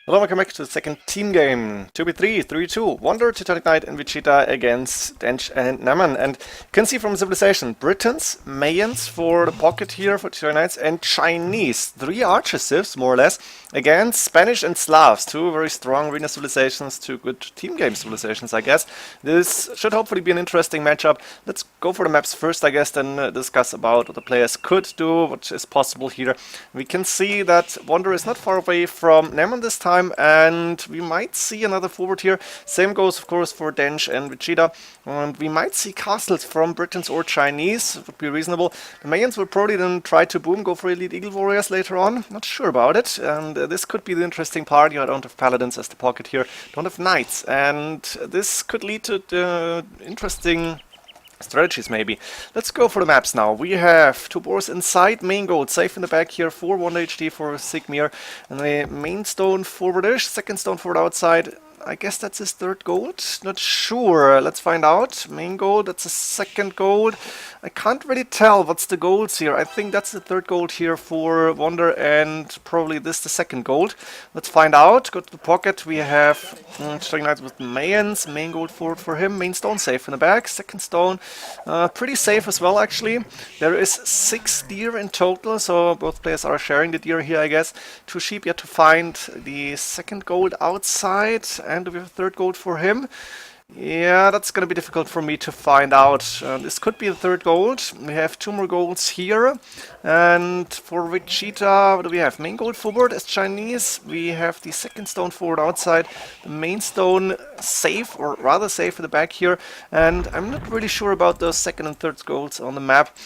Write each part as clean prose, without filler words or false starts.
Hello, welcome back to the second team game. 2v3, 3-2. Wonder, Titanic Knight, and Vegeta against Dench and Naman. And you can see from Civilization, Britons, Mayans for the pocket here for Titanic Knights, and Chinese, 3 archer civs, more or less, against Spanish and Slavs, 2 very strong arena civilizations, 2 good team game civilizations, I guess. This should hopefully be an interesting matchup. Let's go for the maps first, I guess, then discuss about what the players could do, what is possible here. We can see that Wonder is not far away from Naman this time, and we might see another forward here. Same goes, of course, for Dench and Vegeta. And we might see castles from Britons or Chinese. It would be reasonable. The Mayans will probably then try to boom, go for Elite Eagle Warriors later on. Not sure about it. And this could be the interesting part. I don't have Paladins as the pocket here. Don't have Knights. And this could lead to interesting strategies, maybe. Let's go for the maps now. We have 2 boars inside, main gold safe in the back here, 4 1 HD for Sigmir, and the main stone forwardish, second stone forward outside. I guess that's his 3rd gold. Not sure. Let's find out. Main gold, that's a 2nd gold. I can't really tell what's the golds here. I think that's the 3rd gold here for Wonder, and probably this the 2nd gold. Let's find out. Go to the pocket. We have Striking Knights with Mayans. Main gold forward for him. Main stone safe in the back. 2nd stone pretty safe as well, actually. There is 6 deer in total, so both players are sharing the deer here, I guess. 2 sheep yet to find. The 2nd gold outside. And we have a 3rd gold for him. Yeah, that's gonna be difficult for me to find out. This could be the 3rd gold. We have 2 more golds here. And for Vegeta, what do we have? Main gold forward as Chinese. We have the 2nd stone forward outside. The main stone safe, or rather safe in the back here. And I'm not really sure about those 2nd and 3rd golds on the map.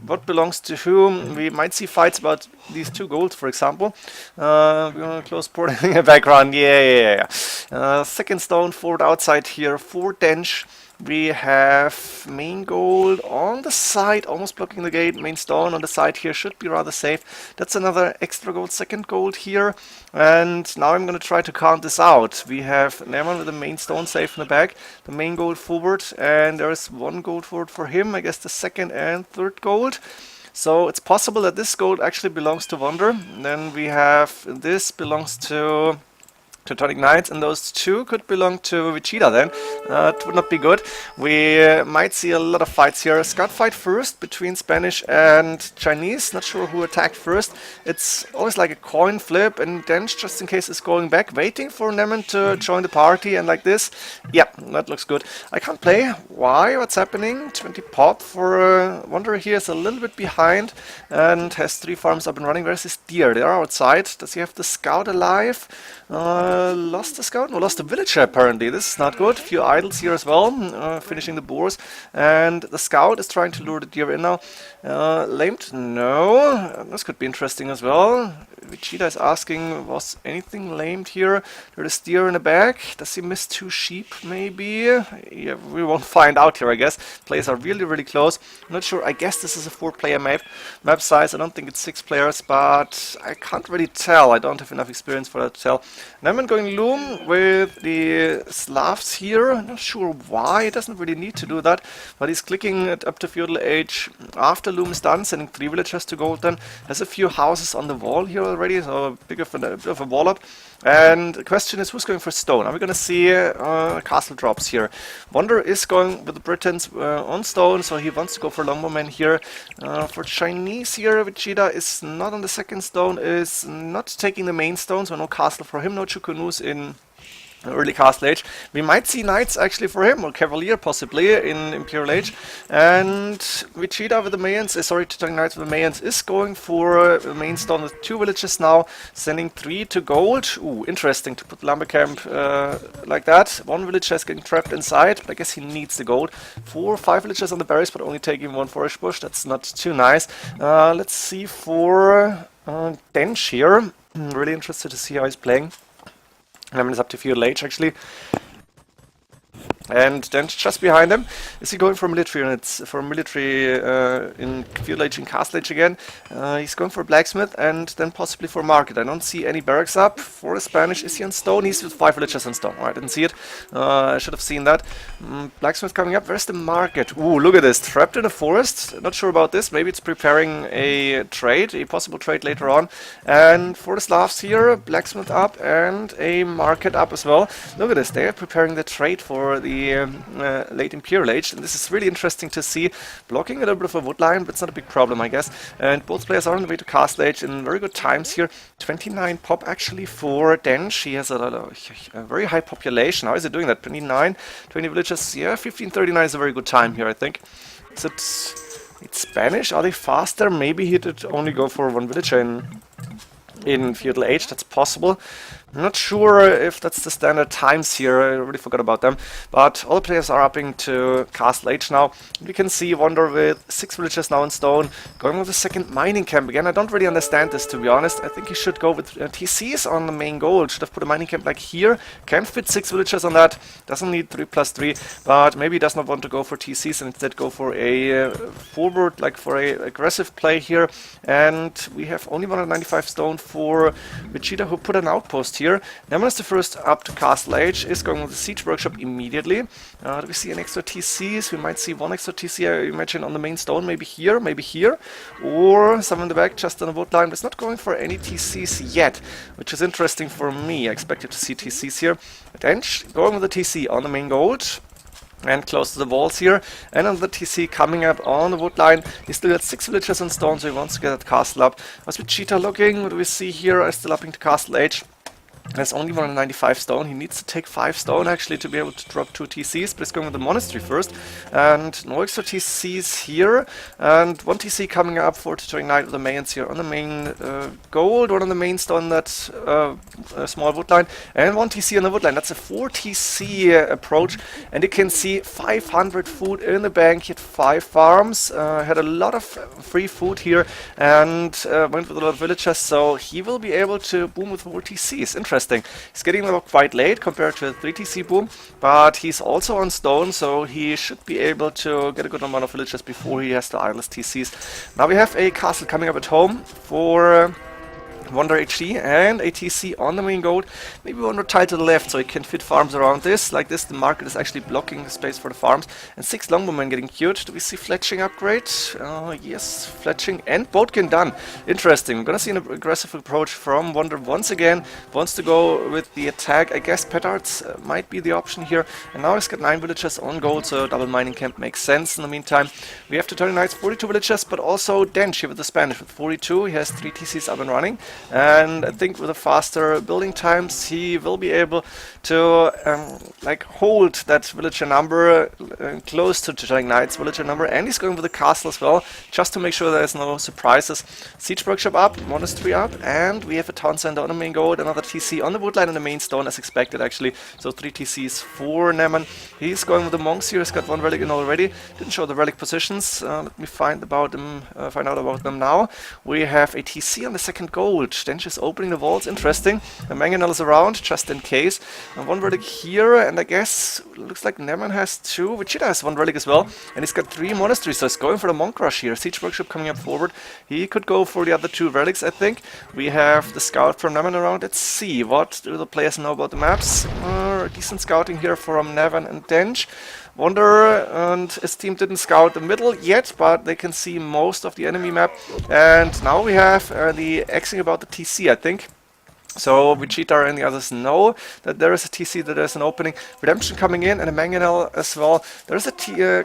What belongs to whom? We might see fights about these 2 golds, for example. We're gonna close porting in the background. Yeah. 2nd stone forward outside here for Dench. We have main gold on the side, almost blocking the gate. Main stone on the side here should be rather safe. That's another extra gold, 2nd gold here. And now I'm going to try to count this out. We have Nerman with the main stone safe in the back, the main gold forward, and there is 1 gold forward for him. I guess the 2nd and 3rd gold. So it's possible that this gold actually belongs to Wonder. Then we have this belongs to Teutonic Knights, and those 2 could belong to Vegeta then. It would not be good. We might see a lot of fights here. Scout fight first between Spanish and Chinese. Not sure who attacked first. It's always like a coin flip, and Dench, just in case, is going back, waiting for Neman to join the party, and like this. Yeah, that looks good. I can't play. Why? What's happening? 20 pop for Wanderer here is a little bit behind and has 3 farms up and running. Where's his deer? They are outside. Does he have the scout alive? Lost the scout? No, lost the villager apparently. This is not good. A few idols here as well, finishing the boars. And the scout is trying to lure the deer in now. Lamed? No. This could be interesting as well. Vegeta is asking, was anything lamed here? There is deer in the back. Does he miss 2 sheep maybe? Yeah, we won't find out here, I guess. Players are really close. I'm not sure. I guess this is a 4-player map. Map size, I don't think it's 6 players, but I can't really tell. I don't have enough experience for that to tell. And I'm going Loom with the Slavs here. I'm not sure why. He doesn't really need to do that, but he's clicking it up to feudal age after Loom is done, sending 3 villagers to gold then. Has a few houses on the wall here already, so a bit of a wall up. And the question is, who's going for stone? Are we going to see castle drops here? Wonder is going with the Britons on stone, so he wants to go for longbowman here. For Chinese here, Vegeta is not on the 2nd stone, is not taking the main stone, so no castle for him, no Chukunus in early castle age. We might see knights actually for him, or cavalier possibly in Imperial age. And Vegeta with the Mayans, Teutonic Knights with the Mayans is going for the main stone with 2 villages now, sending 3 to gold. Ooh, interesting to put lumber camp like that. 1 villager is getting trapped inside, but I guess he needs the gold. 4 or 5 villagers on the berries, but only taking 1 forest bush. That's not too nice. Let's see for Dench here. I'm really interested to see how he's playing. Is up to feudal age actually. And then just behind him, is he going for military units, for military in field age and castle age again? He's going for blacksmith and then possibly for market. I don't see any barracks up for the Spanish. Is he on stone? He's with 5 villagers on stone. Oh, I didn't see it. I should have seen that. Blacksmith coming up. Where's the market? Ooh, look at this. Trapped in a forest. Not sure about this. Maybe it's preparing a trade, a possible trade later on. And for the Slavs here, blacksmith up and a market up as well. Look at this. They are preparing the trade for the late Imperial Age, and this is really interesting to see. Blocking a little bit of a wood line, but it's not a big problem, I guess. And both players are on the way to Castle Age in very good times here. 29 pop actually for Dench. He has a very high population. How is he doing that? 29, 20 villages. Yeah, 1539 is a very good time here, I think. Is it's Spanish? Are they faster? Maybe he did only go for 1 villager in Feudal Age. That's possible. I'm not sure if that's the standard times here. I really forgot about them. But all the players are upping to Castle Age now. We can see Wander with 6 villagers now in stone, going with the second mining camp again. I don't really understand this, to be honest. I think he should go with TCs on the main goal. Should have put a mining camp like here. Can fit 6 villagers on that. Doesn't need 3+3. But maybe he does not want to go for TCs and instead go for a forward, like for a aggressive play here. And we have only 195 stone for Vegeta, who put an outpost here. Neman is the first up to Castle Age, is going with the Siege Workshop immediately. Do we see an extra TCs? We might see 1 extra TC, I imagine, on the main stone, maybe here, or some in the back, just on the wood line. But it's not going for any TCs yet, which is interesting for me. I expected to see TCs here. Dench going with the TC on the main gold. And close to the walls here, and on the TC coming up on the wood line. He still got 6 villagers on stone, so he wants to get that castle up. As with Cheetah looking, what do we see here? I'm still upping to Castle Age. There's only 195 stone. He needs to take 5 stone actually to be able to drop 2 TCs, but he's going with the monastery first. And no extra TCs here. And 1 TC coming up for tutoring knight with the mains here on the main gold, or on the main stone, that small wood line. And 1 TC on the wood line. That's a 4 TC approach. And you can see 500 food in the bank. He had 5 farms, had a lot of free food here, and went with a lot of villagers. So he will be able to boom with 4 TCs. Interesting. He's getting them up quite late compared to a 3 TC boom, but he's also on stone, so he should be able to get a good amount of villagers before he has to idle his TCs. Now we have a castle coming up at home for Wander HD and a TC on the main gold. Maybe Wander tied to the left so he can fit farms around this. Like this, the market is actually blocking the space for the farms. And 6 longbowmen getting queued. Do we see fletching upgrade? Yes, fletching and boatkin done. Interesting. We're gonna see an aggressive approach from Wander once again. Wants to go with the attack. I guess petards might be the option here. And now he's got 9 villagers on gold, so double mining camp makes sense. In the meantime, we have Tutorial Knights, 42 villagers, but also Dench here with the Spanish with 42. He has 3 TCs up and running. And I think with the faster building times, he will be able to like hold that villager number close to Tutorial Knight's villager number. And he's going with the castle as well, just to make sure there's no surprises. Siege Workshop up, monastery up, and we have a town center on the main gold, another TC on the woodline and the main stone as expected actually. So 3 TCs for Neman. He's going with the monks here. He's got 1 relic in already. Didn't show the relic positions. Let me find out about them now. We have a TC on the second gold. Dench is opening the walls. Interesting. The mangonel is around just in case. And 1 relic here, and I guess looks like Neman has 2. Vegeta has 1 relic as well, and he's got 3 monasteries. So he's going for the monk rush here. Siege Workshop coming up forward. He could go for the other 2 relics, I think. We have the scout from Neman around. Let's see, what do the players know about the maps? Decent scouting here from Nevan and Dench. Wander and his team didn't scout the middle yet, but they can see most of the enemy map. And now we have the Xing about the TC, I think. So Vegeta and the others know that there is a TC, that there's an opening. Redemption coming in, and a mangonel as well. There's a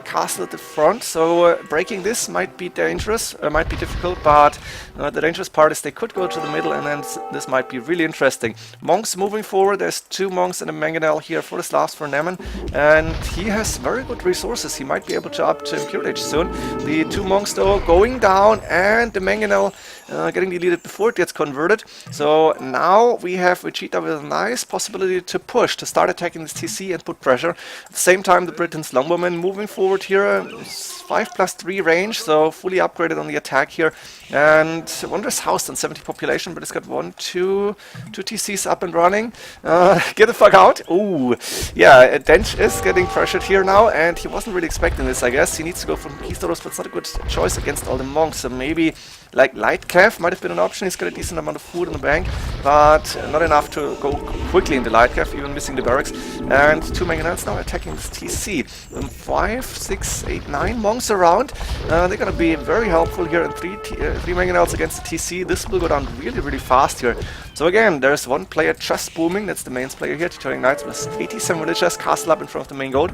castle at the front, so breaking this might be dangerous, might be difficult, but the dangerous part is they could go to the middle, and then this might be really interesting. Monks moving forward. There's 2 monks and a mangonel here for the Slavs for Neman, and he has very good resources. He might be able to up to Imperial Age soon. The 2 monks though going down, and the mangonel getting deleted before it gets converted. So now we have Vegeta with a nice possibility to push, to start attacking this TC and put pressure. At the same time, the Britain's longbowman moving forward here. 5+3 range, so fully upgraded on the attack here. And Wonder's housed on 70 population, but it's got two TCs up and running. Get the fuck out. Ooh, yeah, Dench is getting pressured here now, and he wasn't really expecting this, I guess. He needs to go for Conquistadors, but it's not a good choice against all the monks, so maybe like Light Cav might have been an option. He's got a decent amount of food in the bank, but not enough to go quickly into Light Cav, even missing the barracks. And 2 Mangonels now attacking this TC. 5, 6, 8, 9 monks around. They're gonna be very helpful here, and 3 Mangonels against the TC. This will go down really, really fast here. So again, there's one player just booming. That's the mains player here, Teutonic Knights, with 87 villagers, castle up in front of the main goal.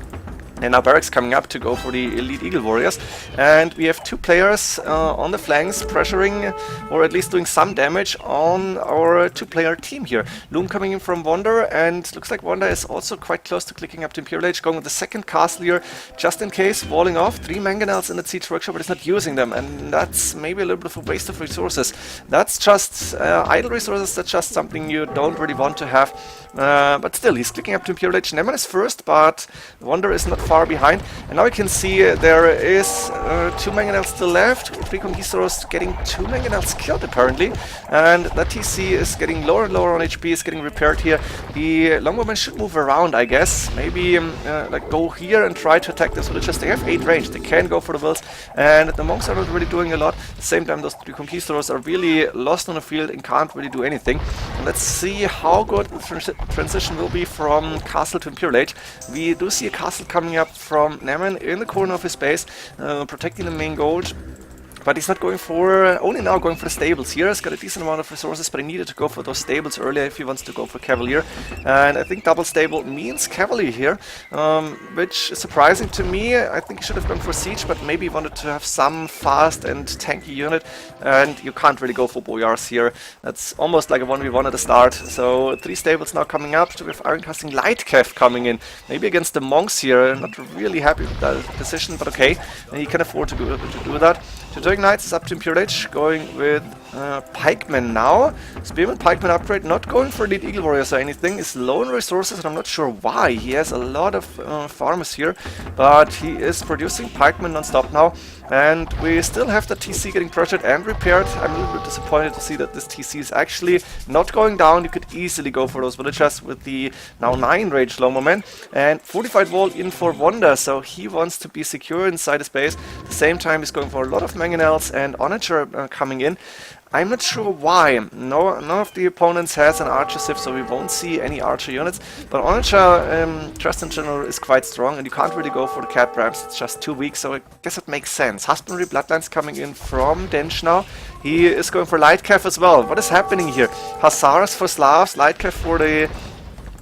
And now barracks coming up to go for the Elite Eagle Warriors. And we have 2 players on the flanks pressuring, or at least doing some damage on our 2-player team here. Loom coming in from Wander, and looks like Wander is also quite close to clicking up to Imperial Age, going with the second castle here, just in case, walling off. 3 Mangonels in the Siege Workshop, but he's not using them, and that's maybe a little bit of a waste of resources. That's just idle resources, that's just something you don't really want to have. But still, he's clicking up to Imperial Age. Neman is first, but Wander is not far behind. And now we can see there is 2 Mangonels still left. 3 Conquistadors getting 2 Mangonels killed, apparently. And that TC is getting lower and lower on HP, is getting repaired here. The Longbowmen should move around, I guess. Maybe like go here and try to attack this villagers. They have 8 range. They can go for the wills. And the monks are not really doing a lot. At the same time, those 3 Conquistadors are really lost on the field and can't really do anything. And let's see how good the transition will be from castle to Imperial Age. We do see a castle coming up from Neman in the corner of his base, protecting the main gold. But he's not going for, only now going for the stables here. He's got a decent amount of resources, but he needed to go for those stables earlier if he wants to go for Cavalier. And I think double stable means Cavalier here, which is surprising to me. I think he should have gone for Siege, but maybe he wanted to have some fast and tanky unit. And you can't really go for Boyars here. That's almost like a 1v1 at the start. So 3 stables now coming up. We have Ironcasting Light Cav coming in. Maybe against the monks here. Not really happy with that decision, but okay. He can afford to do that. Teutonic Knights is up to Imperial Age, going with Pikemen now. Spearman Pikeman upgrade, not going for Elite Eagle Warriors or anything. Is low in resources, and I'm not sure why. He has a lot of farmers here, but he is producing Pikemen non-stop now. And we still have the TC getting pressured and repaired. I'm a little bit disappointed to see that this TC is actually not going down. You could easily go for those villagers with the now 9 range Longbowmen. And fortified wall in for Wonder, so he wants to be secure inside his base. At the same time, he's going for a lot of Mangonels and Onager coming in. I'm not sure why. None of the opponents has an Archer Civ, so we won't see any Archer units. But Onager, trust in general, is quite strong, and you can't really go for the Cat Rams. It's just too weak, so I guess it makes sense. Husbandry Bloodlines coming in from Dench now. He is going for Light Cav as well. What is happening here? Hussars for Slavs, Light Cav for the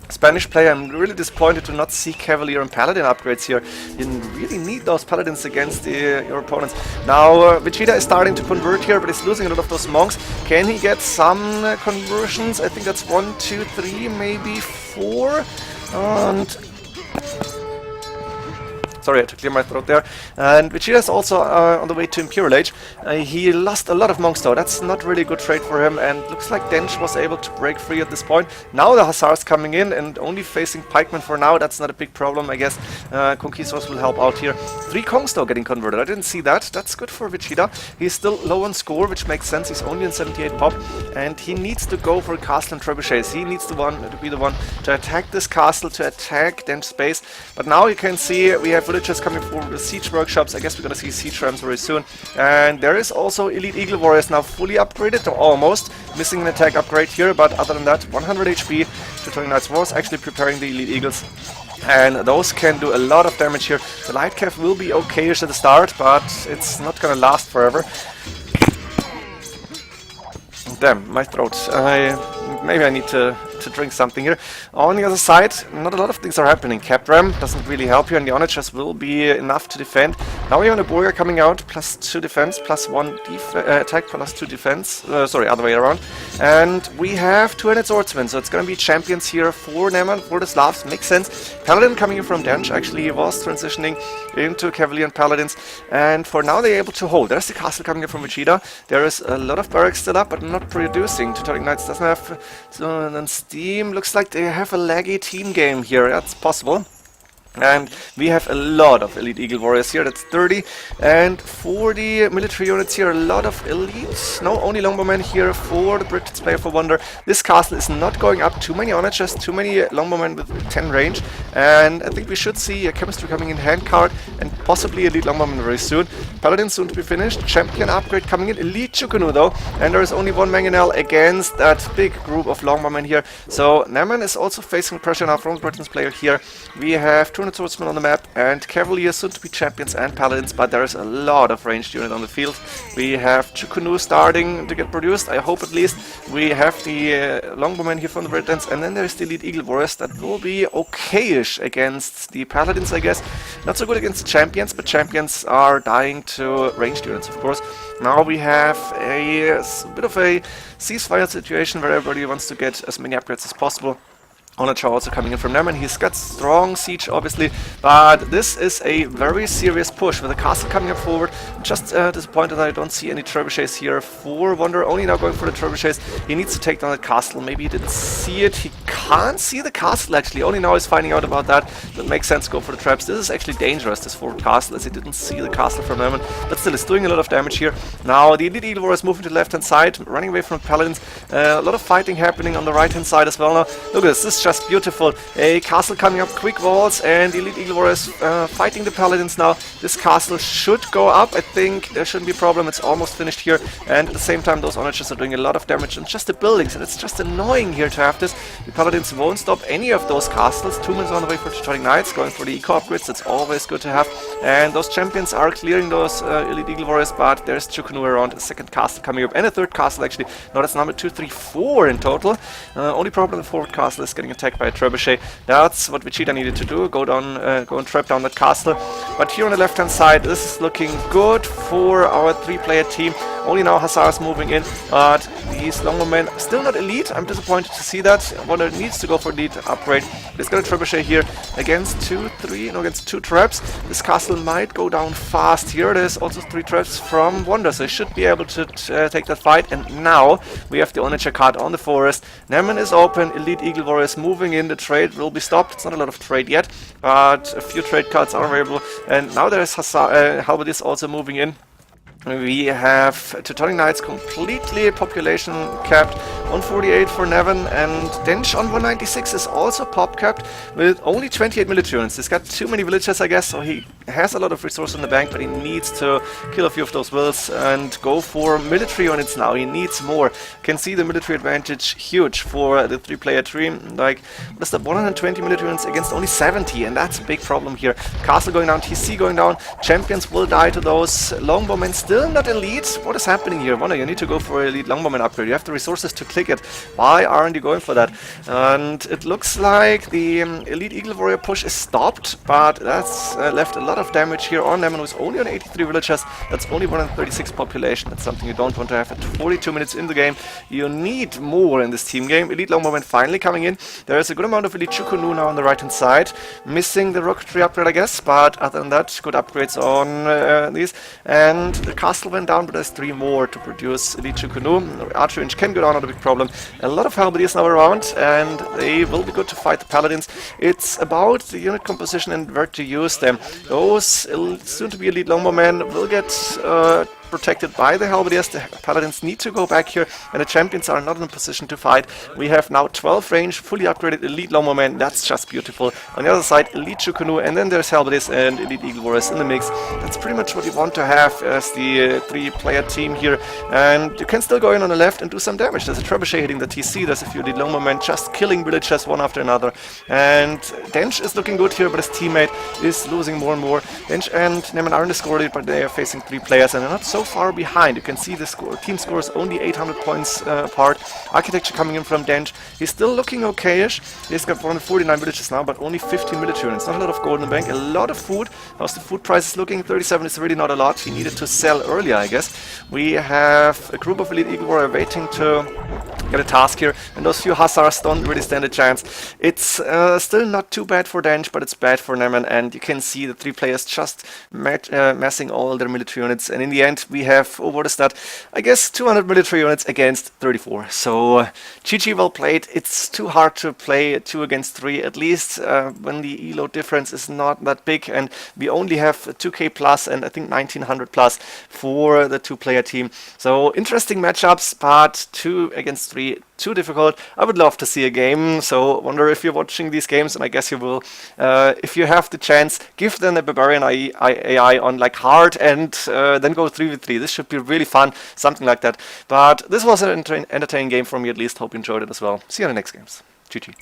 Spanish player. I'm really disappointed to not see Cavalier and Paladin upgrades here. You really need those Paladins against your opponents. Now, Vegeta is starting to convert here, but he's losing a lot of those monks. Can he get some conversions? I think that's 1, 2, 3, maybe 4. And sorry, I had to clear my throat there. And Vegeta is also on the way to Imperial Age. He lost a lot of monks though. That's not really a good trade for him, and looks like Dench was able to break free at this point. Now the Hussars coming in and only facing Pikemen for now. That's not a big problem, I guess. Conquistadors will help out here. 3 Kongs though getting converted. I didn't see that. That's good for Vegeta. He's still low on score, which makes sense. He's only in 78 pop, and he needs to go for a castle and trebuchets. He needs to be the one to attack this castle, to attack Dench's base. But now you can see we have villagers coming forward with Siege Workshops. I guess we're gonna see Siege Rams very soon. And there is also Elite Eagle Warriors now fully upgraded, or almost. Missing an attack upgrade here, but other than that, 100 HP. Teutonic Knights was actually preparing the Elite Eagles, and those can do a lot of damage here. The Light Cav will be okayish at the start, but it's not gonna last forever. Damn, my throat. Maybe I need to drink something here. On the other side, not a lot of things are happening. Capram doesn't really help you, and the Onagers will be enough to defend. Now we have a Burger coming out, +2 defense, +1 attack, +2 defense. Sorry, other way around. And we have 200 swordsmen, so it's gonna be champions here for Neman, for the Slavs. Makes sense. Paladin coming in from Dench. Actually, he was transitioning into Cavalier and Paladins, and for now they're able to hold. There's the castle coming in from Vegeta. There is a lot of barracks still up, but not producing. Teutonic Knights doesn't have. So then Steam looks like they have a laggy team game here. That's possible. And we have a lot of Elite Eagle Warriors here, that's 30. And for the military units here, a lot of elites. No, only Longbowmen here for the British player for Wonder. This castle is not going up too many on it, just too many Longbowmen with 10 range. And I think we should see a chemistry coming in hand card and possibly Elite Longbowmen very soon. Paladin soon to be finished. Champion upgrade coming in. Elite Chukunu though. And there is only one Mangonel against that big group of Longbowmen here. So Naman is also facing pressure now from the Britain's player here. We have 200 swordsmen on the map and Cavaliers soon to be champions and paladins, but there is a lot of ranged unit on the field. We have Chukunu starting to get produced, I hope at least. We have the Longbowmen here from the Britons, and then there's the Elite Eagle Warriors that will be okay-ish against the paladins, I guess. Not so good against the champions, but champions are dying to ranged units, of course. Now we have a bit of a ceasefire situation where everybody wants to get as many upgrades as possible. Onacha also coming in from them, and he's got strong siege obviously, but this is a very serious push with the castle coming up forward. Just disappointed that I don't see any trebuchets here for Wonder, only now going for the trebuchets. He needs to take down that castle, maybe he didn't see it, he can't see the castle actually, only now he's finding out about that. That makes sense to go for the traps. This is actually dangerous, this forward castle, as he didn't see the castle from Nerman, but still it's doing a lot of damage here. Now the Elite Eagle Warrior is moving to the left hand side, running away from Paladins. A lot of fighting happening on the right hand side as well now. Look at this is just beautiful. A castle coming up, quick walls, and the Elite Eagle Warriors fighting the Paladins now. This castle should go up, I think there shouldn't be a problem, it's almost finished here, and at the same time those onagers are doing a lot of damage on just the buildings, and it's just annoying here to have this. The Paladins won't stop any of those castles. 2 minutes on the way for Teutonic Knights, going for the eco upgrades, that's always good to have, and those champions are clearing those Elite Eagle Warriors, but there's Chukunu around, a second castle coming up, and a third castle actually. No, that's number 2, 3, 4 in total. Only problem, the forward castle is getting attacked by a trebuchet. That's what Vegeta needed to do, go and trap down that castle. But here on the left hand side, this is looking good for our 3-player team. Only now Hussars moving in, but these Longbowmen still not elite. I'm disappointed to see that. Wonder needs to go for elite upgrade. He's got a trebuchet here against against 2 traps. This castle might go down fast here. There's also 3 traps from Wonder, so he should be able to take that fight. And now we have the Onager card on the forest. Nerman is open, Elite Eagle Warriors moving in. The trade will be stopped. It's not a lot of trade yet, but a few trade cards are available. And now there's Halberdiers also moving in. We have Teutonic Knights completely population capped, 148 for Nevin, and Dench on 196 is also pop capped with only 28 military units. He's got too many villagers, I guess, so he has a lot of resources in the bank, but he needs to kill a few of those wills and go for military units now. He needs more. Can see the military advantage huge for the 3-player team. Like, what is that, 120 military units against only 70, and that's a big problem here. Castle going down, TC going down, champions will die to those. Longbowmen still not elite. What is happening here? Wonder, you need to go for elite Longbowmen upgrade. You have the resources to click it. Why aren't you going for that? And it looks like the Elite Eagle Warrior push is stopped, but that's left a lot of damage here on them, and with only on 83 villagers. That's only 136 population. That's something you don't want to have at 42 minutes in the game. You need more in this team game. Elite Longbowmen finally coming in. There is a good amount of Elite Chukunu now on the right hand side. Missing the rocketry upgrade, I guess, but other than that, good upgrades on these. And the castle went down, but there's 3 more to produce Elite Chukunu. Archer range can go down, not a big problem. A lot of Halberdiers now around, and they will be good to fight the Paladins. It's about the unit composition and where to use them. Those soon-to-be Elite Longbowmen will get protected by the Halberdiers. The Paladins need to go back here, and the champions are not in a position to fight. We have now 12 range, fully upgraded Elite Longbowmen. That's just beautiful. On the other side, Elite Chukunu, and then there's Halberdiers and Elite Eagle Warriors in the mix. That's pretty much what you want to have as the 3-player team here. And you can still go in on the left and do some damage. There's a trebuchet hitting the TC. There's a few Elite Longbowmen just killing villagers one after another. And Dench is looking good here, but his teammate is losing more and more. Dench and Neman are in the score lead, but they are facing 3 players, and they're not so far behind. You can see the team score is only 800 points apart. Architecture coming in from Dench. He's still looking okay-ish. He's got 449 villages now, but only 15 military units. Not a lot of gold in the bank, a lot of food. How's the food prices looking? 37 is really not a lot. He needed to sell earlier, I guess. We have a group of Elite Eagle Warrior waiting to get a task here, and those few Hussars don't really stand a chance. It's still not too bad for Dench, but it's bad for Neman, and you can see the 3 players just massing all their military units, and in the end we have over the stat, I guess, 200 military units against 34. So GG, well played. It's too hard to play 2 against 3, at least when the elo difference is not that big, and we only have 2k plus and I think 1900 plus for the 2-player team. So interesting matchups, but 2 against 3, too difficult. I would love to see a game, so wonder if you're watching these games, and I guess you will. If you have the chance, give them a Barbarian AI on like hard, and then go 3v3. This should be really fun, something like that. But this was an entertaining game for me at least. Hope you enjoyed it as well. See you in the next games. GG.